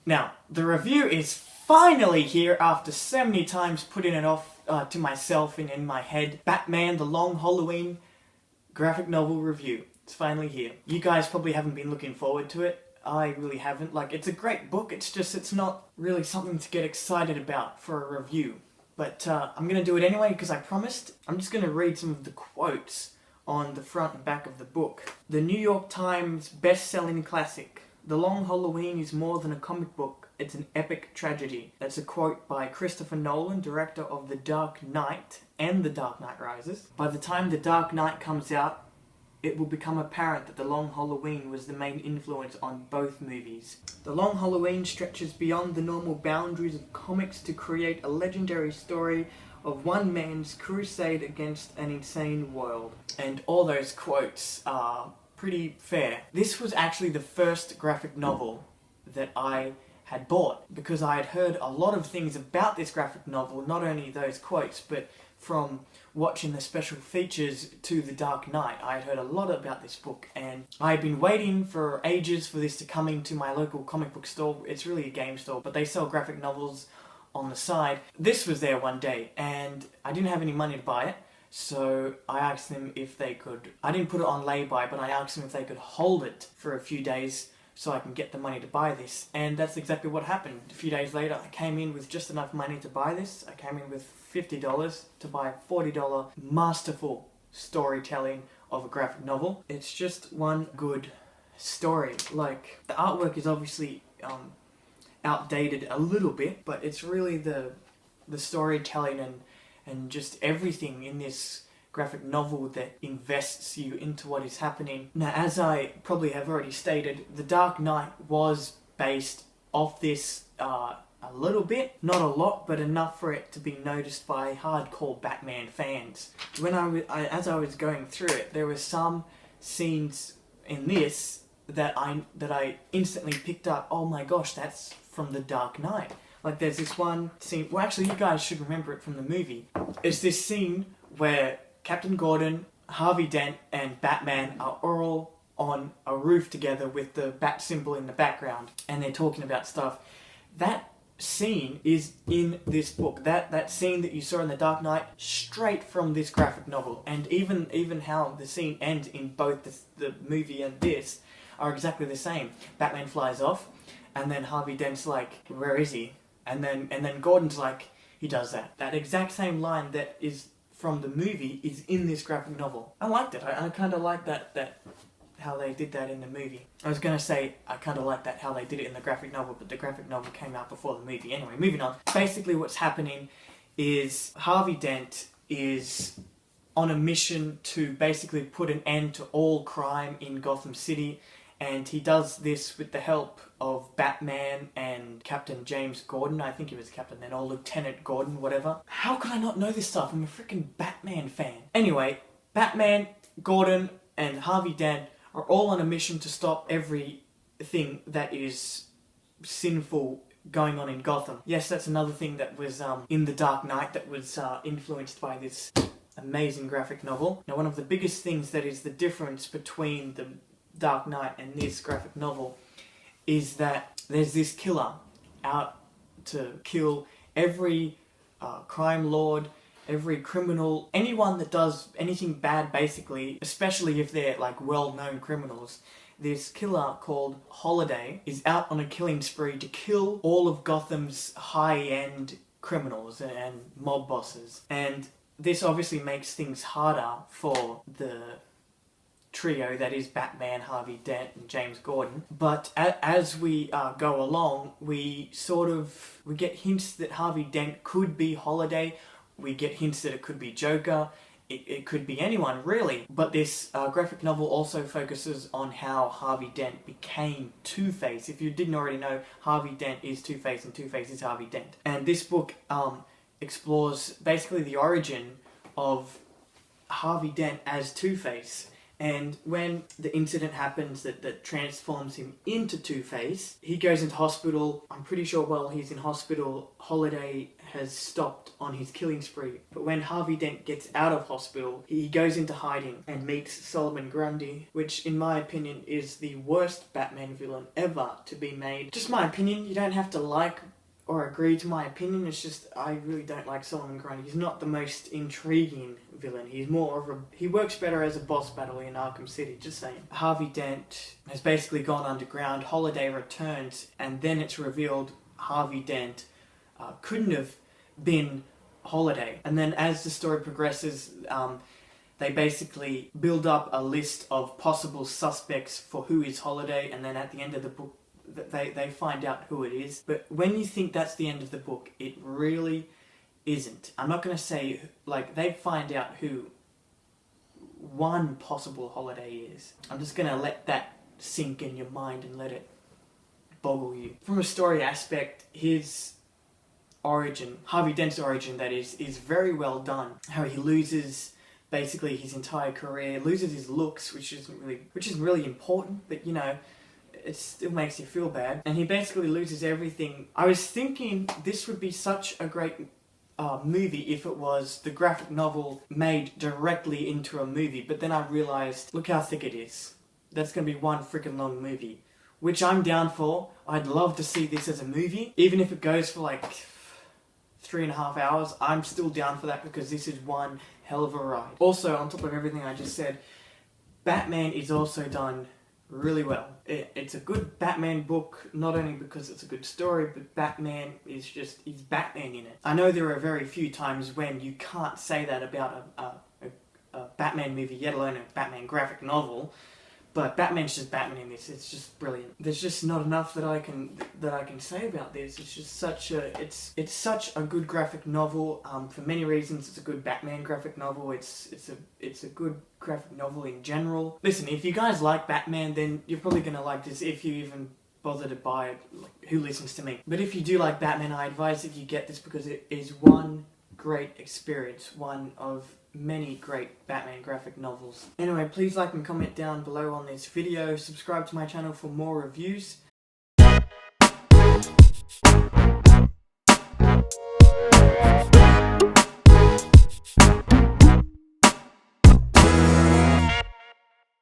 Now, the review is finally here after so many times putting it off to myself and in my head. Batman The Long Halloween graphic novel review. It's finally here. You guys probably haven't been looking forward to it. I really haven't. Like, it's a great book, it's not really something to get excited about for a review. But I'm gonna do it anyway because I promised. I'm just gonna read some of the quotes on the front and back of the book. The New York Times best-selling classic. The Long Halloween is more than a comic book, it's an epic tragedy. That's a quote by Christopher Nolan, director of The Dark Knight and The Dark Knight Rises. By the time The Dark Knight comes out, it will become apparent that The Long Halloween was the main influence on both movies. The Long Halloween stretches beyond the normal boundaries of comics to create a legendary story of one man's crusade against an insane world. And all those quotes are pretty fair. This was actually the first graphic novel that I had bought because I had heard a lot of things about this graphic novel, not only those quotes, but from watching the special features to The Dark Knight. I had heard a lot about this book and I had been waiting for ages for this to come into my local comic book store. It's really a game store, but they sell graphic novels on the side. This was there one day and I didn't have any money to buy it. So I asked them if they could, I didn't put it on lay-by, but I asked them if they could hold it for a few days so I can get the money to buy this. And that's exactly what happened. A few days later, I came in with just enough money to buy this. I came in with $50 to buy a $40 masterful storytelling of a graphic novel. It's just one good story. Like, the artwork is obviously outdated a little bit, but it's really the storytelling and just everything in this graphic novel that invests you into what is happening. Now, as I probably have already stated, The Dark Knight was based off this a little bit, not a lot, but enough for it to be noticed by hardcore Batman fans. When as I was going through it, there were some scenes in this that I instantly picked up. Oh my gosh, that's from The Dark Knight. Like, there's this one scene, well actually you guys should remember it from the movie. It's this scene where Captain Gordon, Harvey Dent and Batman are all on a roof together with the bat symbol in the background and they're talking about stuff. That scene is in this book. That scene that you saw in The Dark Knight, straight from this graphic novel. And even how the scene ends in both the movie and this are exactly the same. Batman flies off and then Harvey Dent's like, where is he? And then Gordon's like, he does that. That exact same line that is from the movie is in this graphic novel. I liked it. I kind of like that how they did that in the movie. I was going to say I kind of like that how they did it in the graphic novel, but the graphic novel came out before the movie. Anyway, moving on. Basically what's happening is Harvey Dent is on a mission to basically put an end to all crime in Gotham City. And he does this with the help of Batman and Captain James Gordon. I think he was Captain then, or Lieutenant Gordon, whatever. How could I not know this stuff? I'm a freaking Batman fan. Anyway, Batman, Gordon, and Harvey Dent are all on a mission to stop everything that is sinful going on in Gotham. Yes, that's another thing that was in The Dark Knight that was influenced by this amazing graphic novel. Now, one of the biggest things that is the difference between the Dark Knight and this graphic novel is that there's this killer out to kill every crime lord, every criminal, anyone that does anything bad basically, especially if they're like well-known criminals. This killer called Holiday is out on a killing spree to kill all of Gotham's high-end criminals and mob bosses. And this obviously makes things harder for the trio that is Batman, Harvey Dent and James Gordon. But as we go along, we get hints that Harvey Dent could be Holiday. We get hints that it could be Joker. It could be anyone, really. But this graphic novel also focuses on how Harvey Dent became Two-Face. If you didn't already know, Harvey Dent is Two-Face and Two-Face is Harvey Dent. And this book explores basically the origin of Harvey Dent as Two-Face And when the incident happens that transforms him into Two-Face, he goes into hospital. I'm pretty sure while he's in hospital, Holiday has stopped on his killing spree. But when Harvey Dent gets out of hospital, he goes into hiding and meets Solomon Grundy, which in my opinion is the worst Batman villain ever to be made. Just my opinion, you don't have to like or agree to my opinion. It's just, I really don't like Solomon Grundy. He's not the most intriguing villain. He's more of a... He works better as a boss battle in Arkham City, just saying. Harvey Dent has basically gone underground. Holiday returns, and then it's revealed Harvey Dent couldn't have been Holiday. And then as the story progresses, they basically build up a list of possible suspects for who is Holiday, and then at the end of the book, they find out who it is. But when you think that's the end of the book, it really isn't. I'm not going to say, like, they find out who one possible Holiday is. I'm just going to let that sink in your mind and let it boggle you. From a story aspect, his origin, Harvey Dent's origin that is very well done. How he loses basically his entire career, loses his looks, which is really important, but you know, it still makes you feel bad. And he basically loses everything. I was thinking this would be such a great movie if it was the graphic novel made directly into a movie, but then I realised, look how thick it is. That's going to be one freaking long movie, which I'm down for. I'd love to see this as a movie, even if it goes for like 3.5 hours. I'm still down for that because this is one hell of a ride. Also, on top of everything I just said, Batman is also done really well. It's a good Batman book, not only because it's a good story, but Batman is just, he's Batman in it. I know there are very few times when you can't say that about a Batman movie, yet alone a Batman graphic novel, but Batman's just Batman in this. It's just brilliant. There's just not enough that I can say about this. It's just such a good graphic novel. For many reasons, it's a good Batman graphic novel. It's a good graphic novel in general. Listen, if you guys like Batman, then you're probably gonna like this if you even bother to buy it. Like, who listens to me? But if you do like Batman, I advise that you get this because it is one great experience, one of many great Batman graphic novels. Anyway, please like and comment down below on this video. Subscribe to my channel for more reviews.